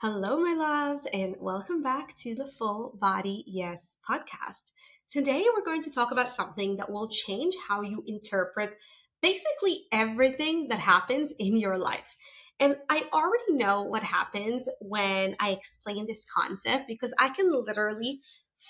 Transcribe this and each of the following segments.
Hello, my loves, and welcome back to the Full Body Yes podcast. Today, we're going to talk about something that will change how you interpret basically everything that happens in your life. And I already know what happens when I explain this concept because I can literally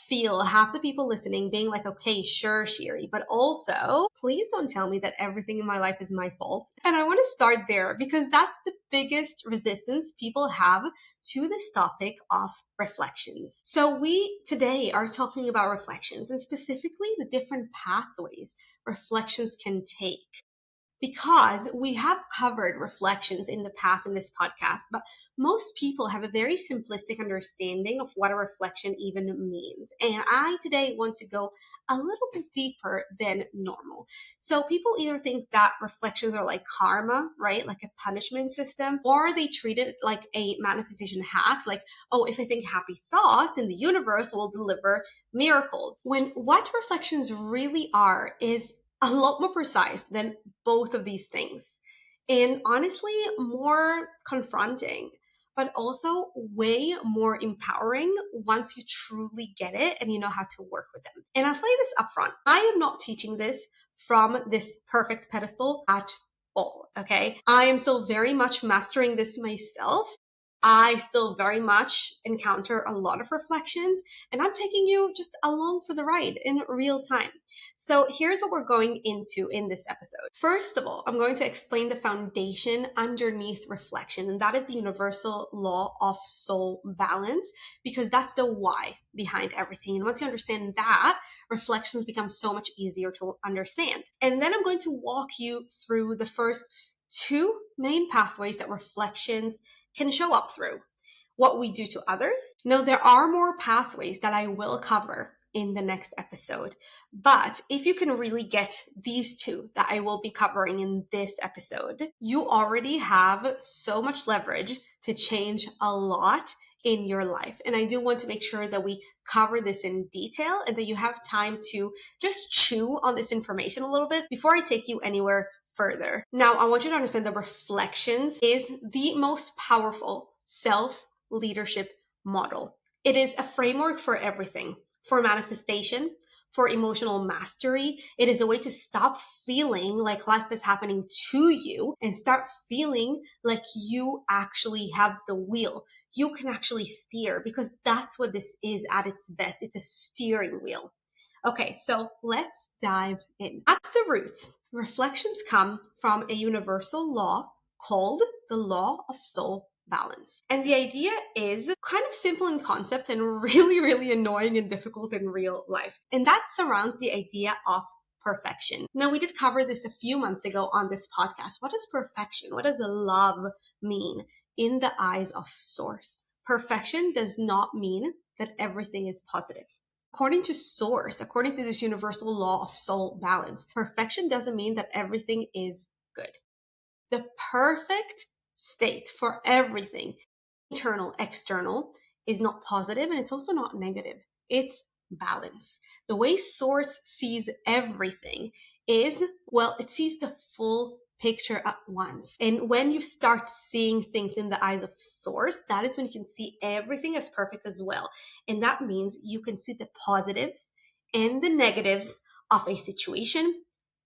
feel half the people listening being like, okay, sure, Shiri, but also please don't tell me that everything in my life is my fault. And I want to start there because that's the biggest resistance people have to this topic of reflections. So we today are talking about reflections and specifically the different pathways reflections can take because we have covered reflections in the past in this podcast, but most people have a very simplistic understanding of what a reflection even means. And I today want to go a little bit deeper than normal. So people either think that reflections are like karma, right? Like a punishment system, or they treat it like a manifestation hack, like, oh, if I think happy thoughts in the universe will deliver miracles. When what reflections really are is a lot more precise than both of these things. And honestly, more confronting, but also way more empowering once you truly get it and you know how to work with them. And I'll say this up front, I am not teaching this from this perfect pedestal at all, okay? I am still very much mastering this myself. I still very much encounter a lot of reflections, and I'm taking you just along for the ride in real time. So here's what we're going into in this episode. First of all, I'm going to explain the foundation underneath reflection, and that is the universal law of soul balance, because that's the why behind everything. And once you understand that, reflections become so much easier to understand. And then I'm going to walk you through the first two main pathways that reflections can show up through. What we do to others. Now, there are more pathways that I will cover in the next episode, but if you can really get these two that I will be covering in this episode, you already have so much leverage to change a lot in your life. And I do want to make sure that we cover this in detail and that you have time to just chew on this information a little bit before I take you anywhere further. Now, I want you to understand that reflections is the most powerful self-leadership model. It is a framework for everything, for manifestation, for emotional mastery. It is a way to stop feeling like life is happening to you and start feeling like you actually have the wheel. You can actually steer, because that's what this is at its best. It's a steering wheel. Okay, so let's dive in. At the root, reflections come from a universal law called the law of soul balance. And the idea is kind of simple in concept and really, really annoying and difficult in real life. And that surrounds the idea of perfection. Now, we did cover this a few months ago on this podcast. What is perfection? What does love mean in the eyes of Source? Perfection does not mean that everything is positive. According to Source, according to this universal law of soul balance, perfection doesn't mean that everything is good. The perfect state for everything, internal, external, is not positive and it's also not negative. It's balance. The way Source sees everything is, well, it sees the full picture at once. And when you start seeing things in the eyes of Source, that is when you can see everything as perfect as well. And that means you can see the positives and the negatives of a situation,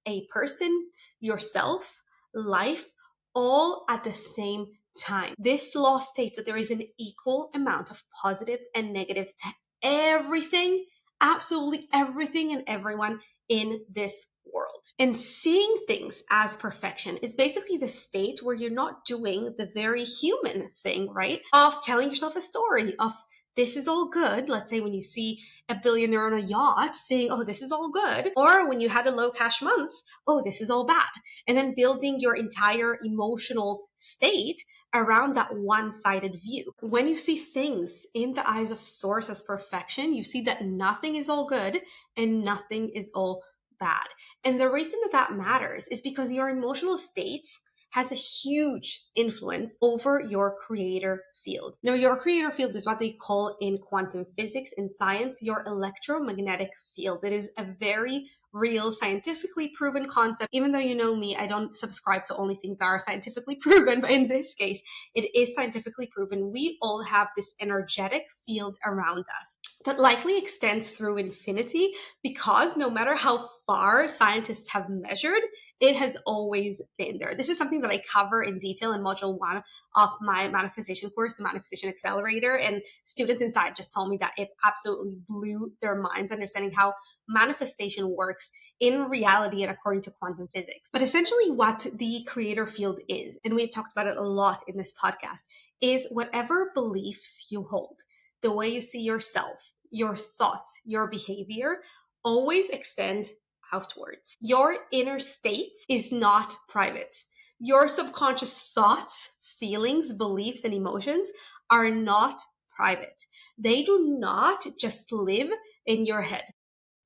a person, yourself, life, all at the same time. This law states that there is an equal amount of positives and negatives to everything, absolutely everything and everyone in this world. And seeing things as perfection is basically the state where you're not doing the very human thing, right? Of telling yourself a story of this is all good. Let's say when you see a billionaire on a yacht saying, oh, this is all good. Or when you had a low cash month, oh, this is all bad. And then building your entire emotional state around that one-sided view. When you see things in the eyes of Source as perfection, you see that nothing is all good and nothing is all bad. And the reason that that matters is because your emotional state has a huge influence over your creator field. Now, your creator field is what they call in quantum physics and science your electromagnetic field. It is a very real, scientifically proven concept. Even though you know me, I don't subscribe to only things that are scientifically proven, but in this case, it is scientifically proven. We all have this energetic field around us that likely extends through infinity, because no matter how far scientists have measured, it has always been there. This is something that I cover in detail in module 1 of my manifestation course, the Manifestation Accelerator, and students inside just told me that it absolutely blew their minds understanding how manifestation works in reality and according to quantum physics. But essentially what the creator field is, and we've talked about it a lot in this podcast, is whatever beliefs you hold, the way you see yourself, your thoughts, your behavior always extend outwards. Your inner state is not private. Your subconscious thoughts, feelings, beliefs, and emotions are not private. They do not just live in your head.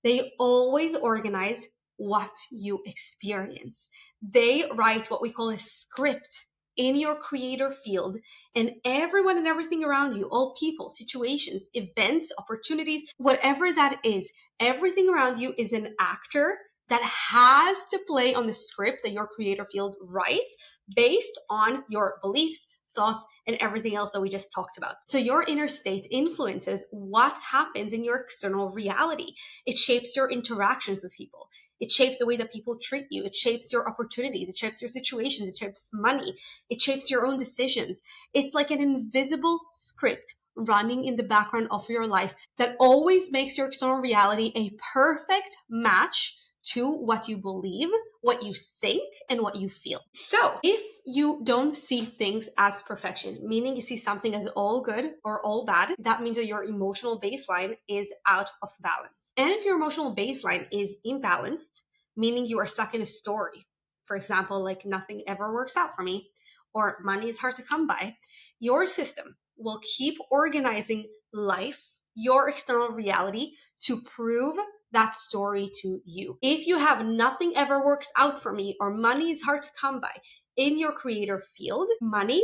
They always organize what you experience. They write what we call a script in your creator field, and everyone and everything around you, all people, situations, events, opportunities, whatever that is, everything around you is an actor that has to play on the script that your creator field writes based on your beliefs, thoughts, and everything else that we just talked about. So your inner state influences what happens in your external reality. It shapes your interactions with people. It shapes the way that people treat you. It shapes your opportunities. It shapes your situations. It shapes money. It shapes your own decisions. It's like an invisible script running in the background of your life that always makes your external reality a perfect match to what you believe, what you think, and what you feel. So if you don't see things as perfection, meaning you see something as all good or all bad, that means that your emotional baseline is out of balance. And if your emotional baseline is imbalanced, meaning you are stuck in a story, for example, like nothing ever works out for me, or money is hard to come by, your system will keep organizing life, your external reality, to prove that story to you. If you have nothing ever works out for me, or money is hard to come by in your creator field, money,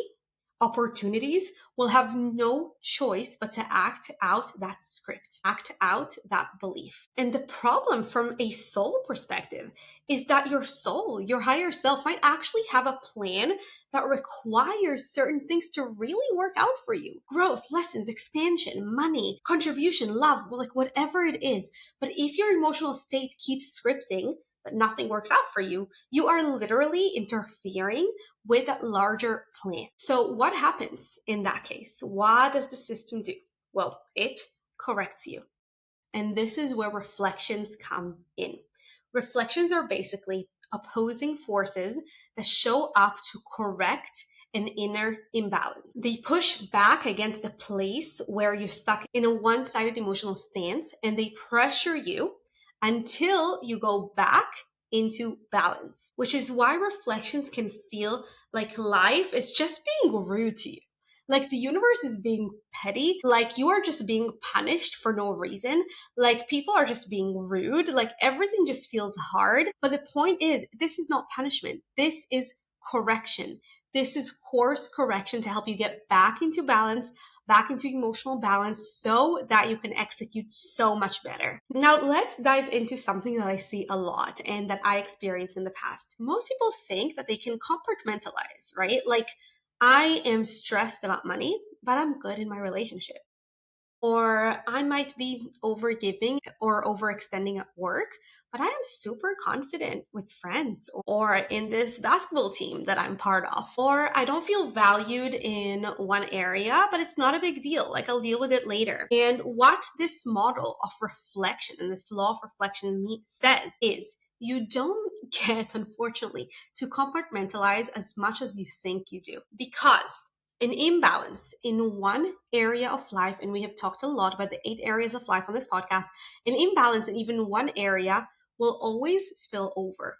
opportunities will have no choice but to act out that script, act out that belief. And the problem from a soul perspective is that your soul, your higher self, might actually have a plan that requires certain things to really work out for you. Growth, lessons, expansion, money, contribution, love, like whatever it is. But if your emotional state keeps scripting, but nothing works out for you, you are literally interfering with that larger plan. So what happens in that case? What does the system do? Well, it corrects you. And this is where reflections come in. Reflections are basically opposing forces that show up to correct an inner imbalance. They push back against the place where you're stuck in a one-sided emotional stance, and they pressure you until you go back into balance, which is why reflections can feel like life is just being rude to you. Like the universe is being petty, like you are just being punished for no reason, like people are just being rude, like everything just feels hard. But the point is, this is not punishment. This is correction. This is course correction to help you get back into balance, back into emotional balance, so that you can execute so much better. Now, let's dive into something that I see a lot and that I experienced in the past. Most people think that they can compartmentalize, right? Like, I am stressed about money, but I'm good in my relationship. Or I might be overgiving or overextending at work, but I am super confident with friends or in this basketball team that I'm part of. Or I don't feel valued in one area, but it's not a big deal. Like I'll deal with it later. And what this model of reflection and this law of reflection says is, you don't get, unfortunately, to compartmentalize as much as you think you do, because an imbalance in one area of life, and we have talked a lot about the 8 areas of life on this podcast, an imbalance in even one area will always spill over.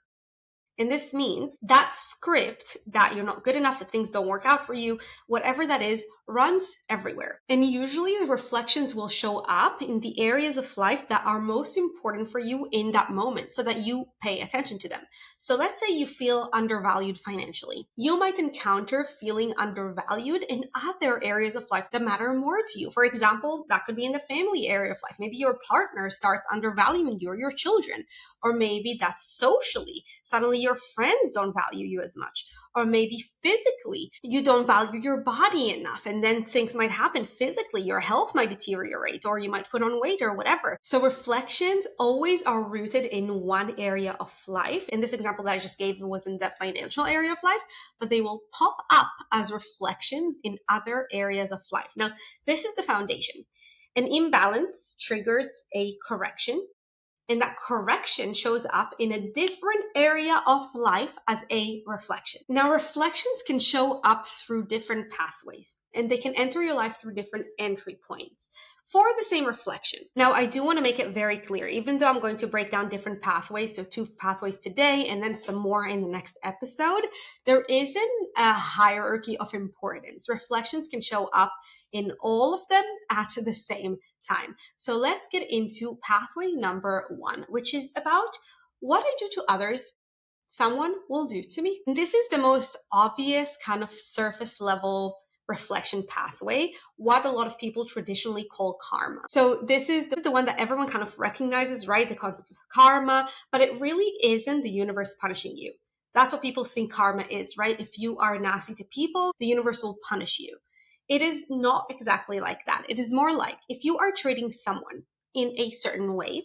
And this means that script that you're not good enough, that things don't work out for you, whatever that is, runs everywhere. And usually the reflections will show up in the areas of life that are most important for you in that moment so that you pay attention to them. So let's say you feel undervalued financially. You might encounter feeling undervalued in other areas of life that matter more to you. For example, that could be in the family area of life. Maybe your partner starts undervaluing you or your children. Or maybe that's socially. Suddenly your friends don't value you as much. Or maybe physically, you don't value your body enough. And then things might happen physically. Your health might deteriorate, or you might put on weight or whatever. So reflections always are rooted in one area of life. In this example that I just gave was in the financial area of life, but they will pop up as reflections in other areas of life. Now, this is the foundation. An imbalance triggers a correction, and that correction shows up in a different area of life as a reflection. Now, reflections can show up through different pathways, and they can enter your life through different entry points for the same reflection. Now, I do want to make it very clear, even though I'm going to break down different pathways, so 2 pathways today and then some more in the next episode, there isn't a hierarchy of importance. Reflections can show up in all of them at the same time. So let's get into pathway number 1, which is about what I do to others, someone will do to me. And this is the most obvious kind of surface level reflection pathway, what a lot of people traditionally call karma. So this is the one that everyone kind of recognizes, right? The concept of karma, but it really isn't the universe punishing you. That's what people think karma is, right? If you are nasty to people, the universe will punish you. It is not exactly like that. It is more like if you are treating someone in a certain way,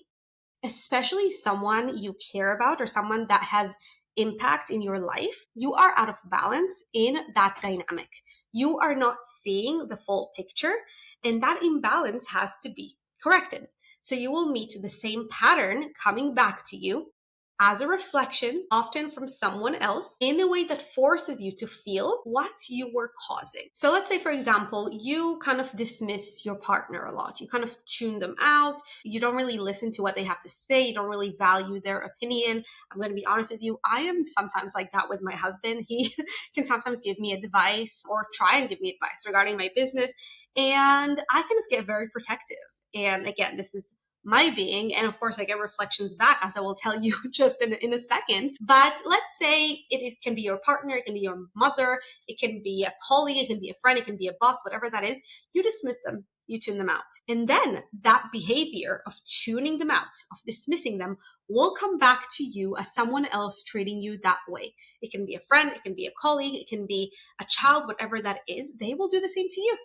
especially someone you care about or someone that has impact in your life, you are out of balance in that dynamic. You are not seeing the full picture, and that imbalance has to be corrected. So you will meet the same pattern coming back to you as a reflection, often from someone else, in a way that forces you to feel what you were causing. So let's say, for example, you kind of dismiss your partner a lot. You kind of tune them out. You don't really listen to what they have to say. You don't really value their opinion. I'm going to be honest with you. I am sometimes like that with my husband. He can sometimes give me advice or try and give me advice regarding my business. And I kind of get very protective. And again, this is my being, and of course I get reflections back, as I will tell you just in a second. But let's say it can be your partner, it can be your mother, it can be a colleague, it can be a friend, it can be a boss, whatever that is. You dismiss them, you tune them out, and then that behavior of tuning them out, of dismissing them, will come back to you as someone else treating you that way. It can be a friend, it can be a colleague, it can be a child, whatever that is. They will do the same to you.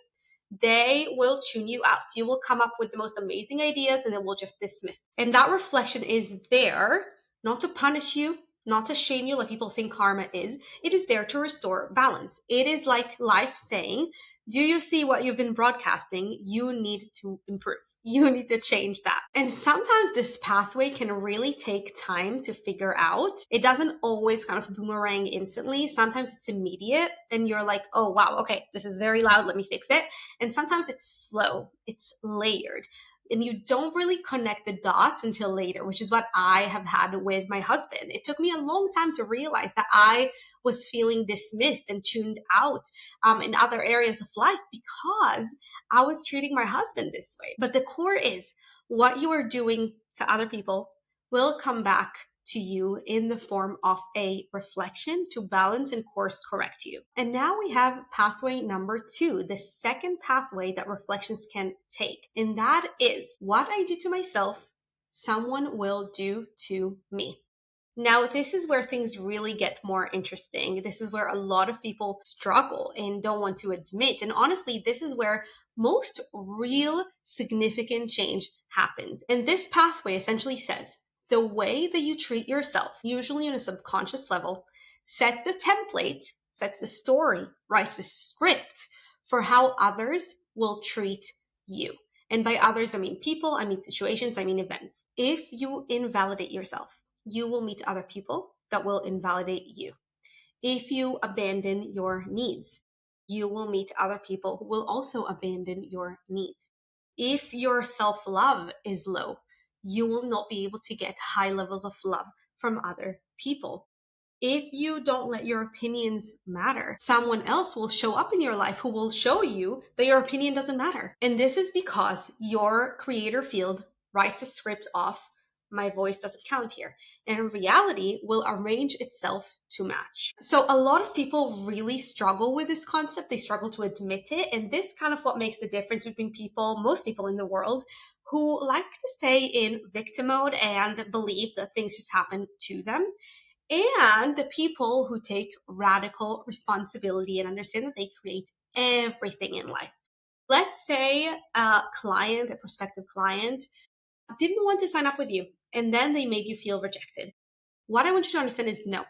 They will tune you out. You will come up with the most amazing ideas and they will just dismiss. And that reflection is there not to punish you, not to shame you like people think karma is. It is there to restore balance. It is like life saying, do you see what you've been broadcasting? You need to improve. You need to change that. And sometimes this pathway can really take time to figure out. It doesn't always kind of boomerang instantly. Sometimes it's immediate and you're like, oh, wow, okay, this is very loud. Let me fix it. And sometimes it's slow. It's layered. And you don't really connect the dots until later, which is what I have had with my husband. It took me a long time to realize that I was feeling dismissed and tuned out in other areas of life because I was treating my husband this way. But the core is what you are doing to other people will come back to you in the form of a reflection to balance and course correct you. And now we have pathway number 2, the second pathway that reflections can take. And that is what I do to myself, someone will do to me. Now, this is where things really get more interesting. This is where a lot of people struggle and don't want to admit. And honestly, this is where most real significant change happens. And this pathway essentially says, the way that you treat yourself, usually on a subconscious level, sets the template, sets the story, writes the script for how others will treat you. And by others, I mean people, I mean situations, I mean events. If you invalidate yourself, you will meet other people that will invalidate you. If you abandon your needs, you will meet other people who will also abandon your needs. If your self-love is low, you will not be able to get high levels of love from other people. If you don't let your opinions matter, someone else will show up in your life who will show you that your opinion doesn't matter. And this is because your creator field writes a script of my voice doesn't count here. And in reality will arrange itself to match. So a lot of people really struggle with this concept. They struggle to admit it. And this kind of what makes the difference between people, most people in the world, who like to stay in victim mode and believe that things just happen to them, and the people who take radical responsibility and understand that they create everything in life. Let's say a client, a prospective client, didn't want to sign up with you and then they made you feel rejected. What I want you to understand is no,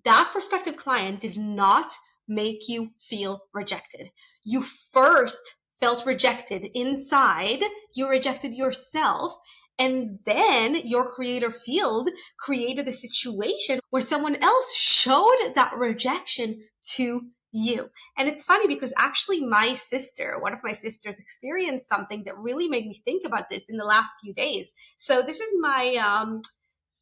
that prospective client did not make you feel rejected. You first felt rejected inside, you rejected yourself, and then your creator field created a situation where someone else showed that rejection to you. And it's funny because actually one of my sisters experienced something that really made me think about this in the last few days. So this is my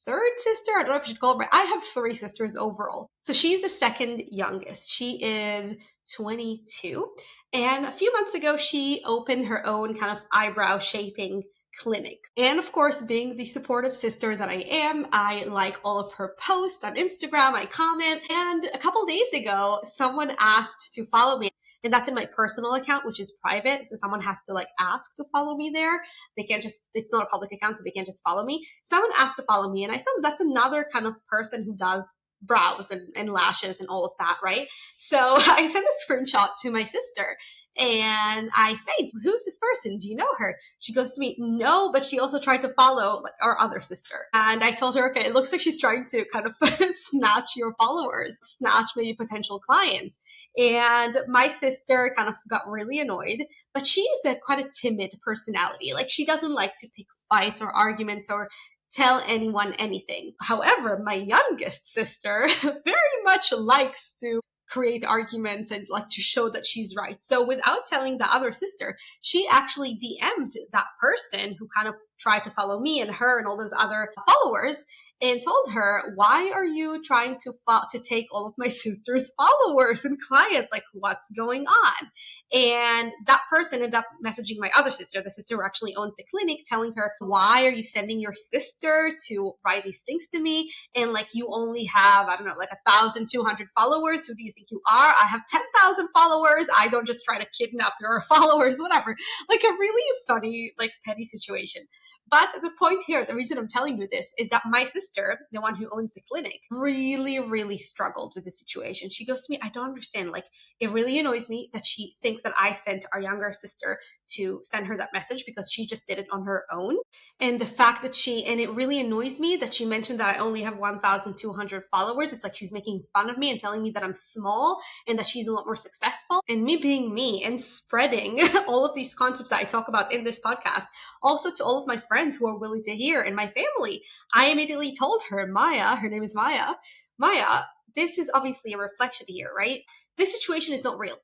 third sister. I don't know if you should call her. I have three sisters overall. So she's the second youngest. She is 22. And a few months ago, she opened her own kind of eyebrow shaping clinic. And of course, being the supportive sister that I am, I like all of her posts on Instagram, I comment. And a couple days ago, someone asked to follow me. And that's in my personal account, which is private. So someone has to ask to follow me there. They can't just, it's not a public account, so they can't just follow me. Someone asked to follow me. And I said, that's another kind of person who does brows and lashes and all of that, right? So I sent a screenshot to my sister and I say, who's this person? Do you know her? She goes to me, no, but she also tried to follow our other sister. And I told her, okay, it looks like she's trying to kind of snatch your followers, snatch maybe potential clients. And my sister kind of got really annoyed, but she's a quite a timid personality. She doesn't like to pick fights or arguments or tell anyone anything. However, my youngest sister very much likes to create arguments and to show that she's right. So without telling the other sister, she actually DM'd that person who kind of tried to follow me and her and all those other followers and told her, why are you trying to take all of my sister's followers and clients? What's going on? And that person ended up messaging my other sister, the sister who actually owns the clinic, telling her, why are you sending your sister to write these things to me? And you only have, I don't know, 1,200 followers. Who do you think you are? I have 10,000 followers. I don't just try to kidnap your followers, whatever. A really funny, petty situation. But the point here, the reason I'm telling you this is that my sister, the one who owns the clinic, really, really struggled with the situation. She goes to me, I don't understand. It really annoys me that she thinks that I sent our younger sister to send her that message because she just did it on her own. And the fact that and it really annoys me that she mentioned that I only have 1,200 followers. It's she's making fun of me and telling me that I'm small and that she's a lot more successful. And me being me and spreading all of these concepts that I talk about in this podcast, also to all of my friends who are willing to hear and my family, I immediately told her, Maya, her name is Maya, this is obviously a reflection here, right? This situation is not real.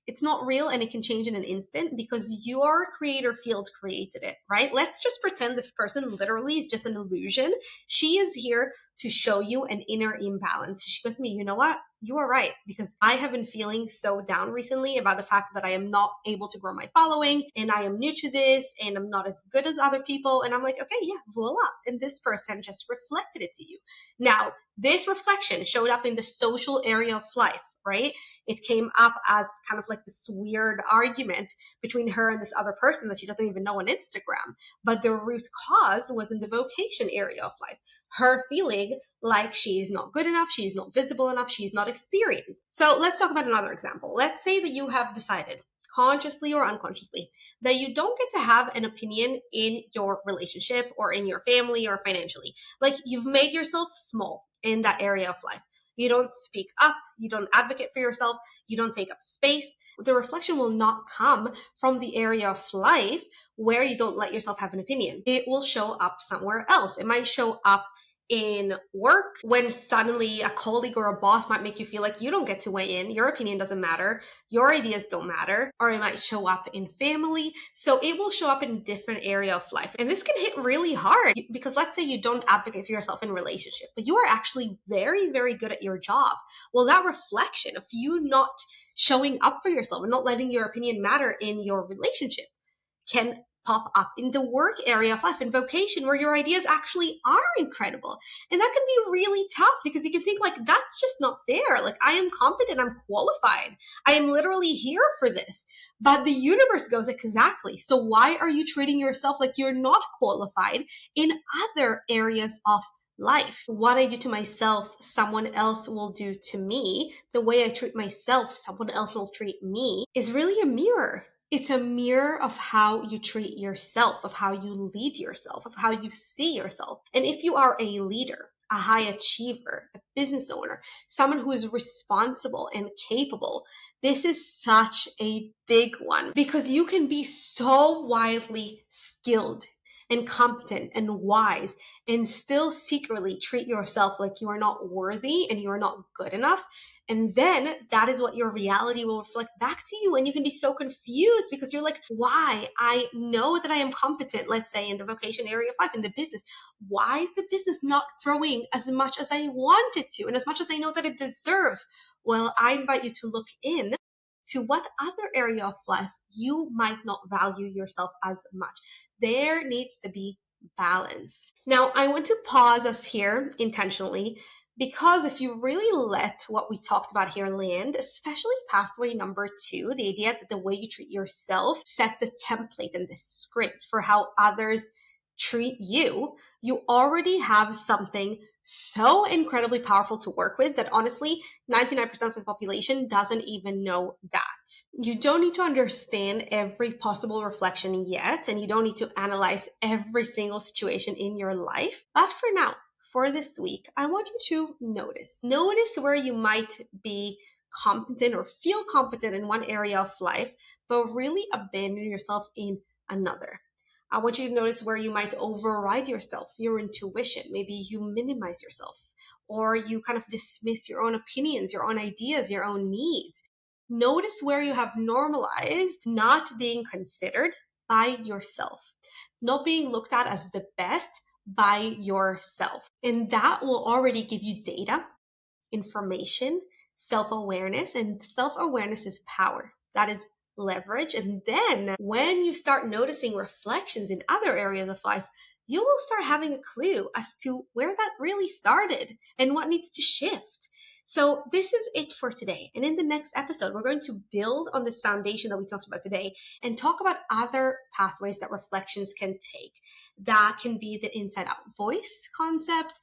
It's not real and it can change in an instant because your creator field created it, right? Let's just pretend this person literally is just an illusion. She is here to show you an inner imbalance. She goes to me, you know what? You are right, because I have been feeling so down recently about the fact that I am not able to grow my following and I am new to this and I'm not as good as other people. And I'm like, okay, yeah, voila. And this person just reflected it to you. Now, this reflection showed up in the social area of life, right? It came up as kind of this weird argument between her and this other person that she doesn't even know on Instagram. But the root cause was in the vocation area of life. Her feeling like she's not good enough, she's not visible enough, she's not experienced. So let's talk about another example. Let's say that you have decided, consciously or unconsciously, that you don't get to have an opinion in your relationship or in your family or financially. You've made yourself small in that area of life. You don't speak up, you don't advocate for yourself, you don't take up space. The reflection will not come from the area of life where you don't let yourself have an opinion. It will show up somewhere else. It might show up in work, when suddenly a colleague or a boss might make you feel like you don't get to weigh in, your opinion doesn't matter, your ideas don't matter, or it might show up in family. So it will show up in a different area of life. And this can hit really hard because let's say you don't advocate for yourself in relationship, but you are actually very, very good at your job. Well, that reflection of you not showing up for yourself and not letting your opinion matter in your relationship can pop up in the work area of life and vocation where your ideas actually are incredible. And that can be really tough because you can think like, that's just not fair. Like, I am competent, I'm qualified, I am literally here for this. But the universe goes, exactly. So why are you treating yourself like you're not qualified in other areas of life? What I do to myself, someone else will do to me. The way I treat myself, someone else will treat me, is really a mirror. It's a mirror of how you treat yourself, of how you lead yourself, of how you see yourself. And if you are a leader, a high achiever, a business owner, someone who is responsible and capable, this is such a big one because you can be so widely skilled and competent and wise and still secretly treat yourself like you are not worthy and you are not good enough. And then that is what your reality will reflect back to you. And you can be so confused because you're like, why? I know that I am competent, let's say in the vocation area of life, in the business. Why is the business not growing as much as I want it to and as much as I know that it deserves? Well, I invite you to look in to what other area of life you might not value yourself as much. There needs to be balance. Now, I want to pause us here intentionally because if you really let what we talked about here land, especially pathway number 2, the idea that the way you treat yourself sets the template and the script for how others treat you, you already have something so incredibly powerful to work with that honestly, 99% of the population doesn't even know that. You don't need to understand every possible reflection yet, and you don't need to analyze every single situation in your life. But for now, for this week, I want you to notice. Notice where you might be competent or feel competent in one area of life, but really abandon yourself in another. I want you to notice where you might override yourself, your intuition. Maybe you minimize yourself, or you kind of dismiss your own opinions, your own ideas, your own needs. Notice where you have normalized not being considered by yourself, not being looked at as the best by yourself. And that will already give you data, information, self-awareness, and self-awareness is power. That is leverage. And then when you start noticing reflections in other areas of life, you will start having a clue as to where that really started and what needs to shift. So this is it for today. And in the next episode, we're going to build on this foundation that we talked about today and talk about other pathways that reflections can take. That can be the inside out voice concept,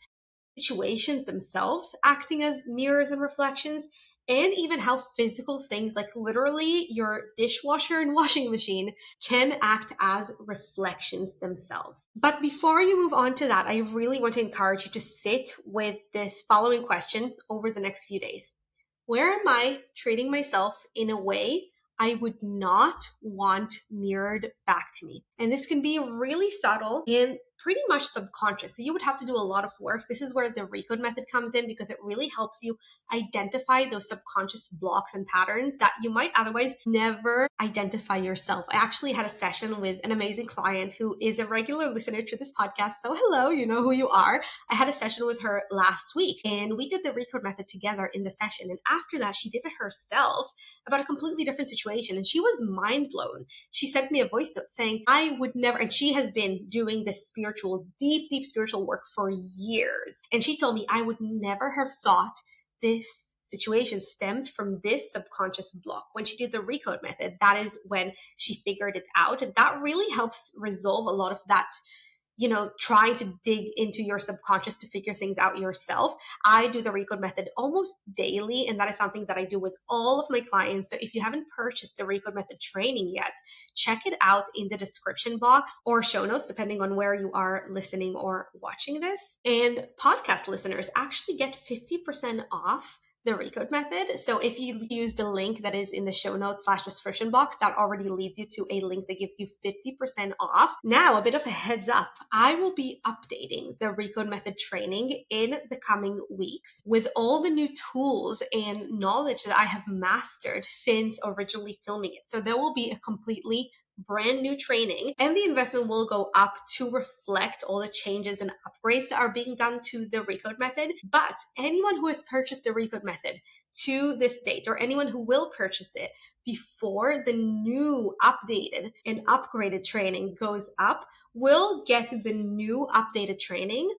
situations themselves acting as mirrors and reflections, and even how physical things like literally your dishwasher and washing machine can act as reflections themselves. But before you move on to that, I really want to encourage you to sit with this following question over the next few days. Where am I treating myself in a way I would not want mirrored back to me? And this can be really subtle and pretty much subconscious. So you would have to do a lot of work. This is where the recode method comes in because it really helps you identify those subconscious blocks and patterns that you might otherwise never identify yourself. I actually had a session with an amazing client who is a regular listener to this podcast. So hello, you know who you are. I had a session with her last week and we did the recode method together in the session. And after that, she did it herself about a completely different situation. And she was mind blown. She sent me a voice note saying, I would never, and she has been doing this deep spiritual work for years. And she told me, I would never have thought this situation stemmed from this subconscious block. When she did the recode method, that is when she figured it out. And that really helps resolve a lot of that, trying to dig into your subconscious to figure things out yourself. I do the recode method almost daily, and that is something that I do with all of my clients. So if you haven't purchased the recode method training yet, check it out in the description box or show notes, depending on where you are listening or watching this. And podcast listeners actually get 50% off the recode method. So if you use the link that is in the show notes / description box, that already leads you to a link that gives you 50% off. Now, a bit of a heads up, I will be updating the recode method training in the coming weeks with all the new tools and knowledge that I have mastered since originally filming it. So there will be a completely brand new training, and the investment will go up to reflect all the changes and upgrades that are being done to the recode method. But anyone who has purchased the recode method to this date, or anyone who will purchase it before the new updated and upgraded training goes up, will get the new updated training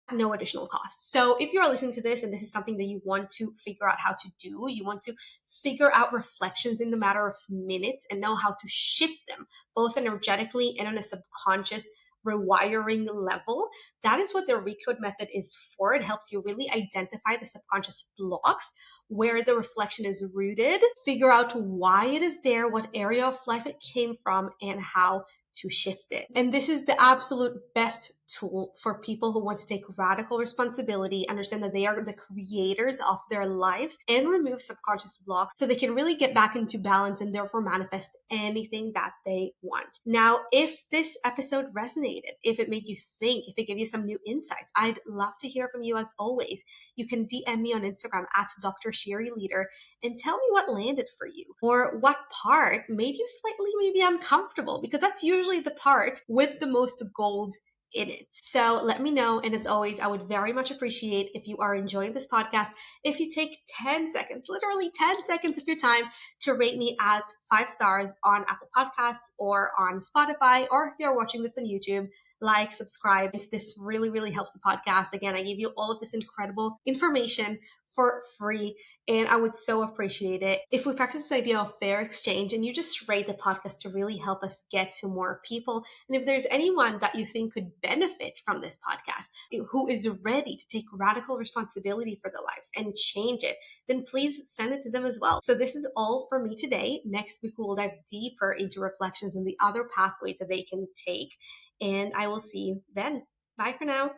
at no additional cost. So if you're listening to this and this is something that you want to figure out how to do, you want to figure out reflections in the matter of minutes and know how to shift them both energetically and on a subconscious rewiring level, that is what the recode method is for. It helps you really identify the subconscious blocks where the reflection is rooted, figure out why it is there, what area of life it came from, and how to shift it. And this is the absolute best tool for people who want to take radical responsibility, understand that they are the creators of their lives, and remove subconscious blocks so they can really get back into balance and therefore manifest anything that they want. Now, if this episode resonated, if it made you think, if it gave you some new insights, I'd love to hear from you as always. You can DM me on Instagram at Dr. Shiri Leader and tell me what landed for you or what part made you slightly maybe uncomfortable, because that's usually the part with the most gold in it. So let me know. And as always, I would very much appreciate if you are enjoying this podcast, if you take 10 seconds, literally 10 seconds of your time to rate me at 5 stars on Apple Podcasts or on Spotify, or if you're watching this on YouTube, like, subscribe. This really, really helps the podcast. Again, I give you all of this incredible information for free, and I would so appreciate it if we practice this idea of fair exchange and you just rate the podcast to really help us get to more people. And if there's anyone that you think could benefit from this podcast, who is ready to take radical responsibility for their lives and change it, then please send it to them as well. So this is all for me today. Next week, we will dive deeper into reflections and the other pathways that they can take. And I will see you then. Bye for now.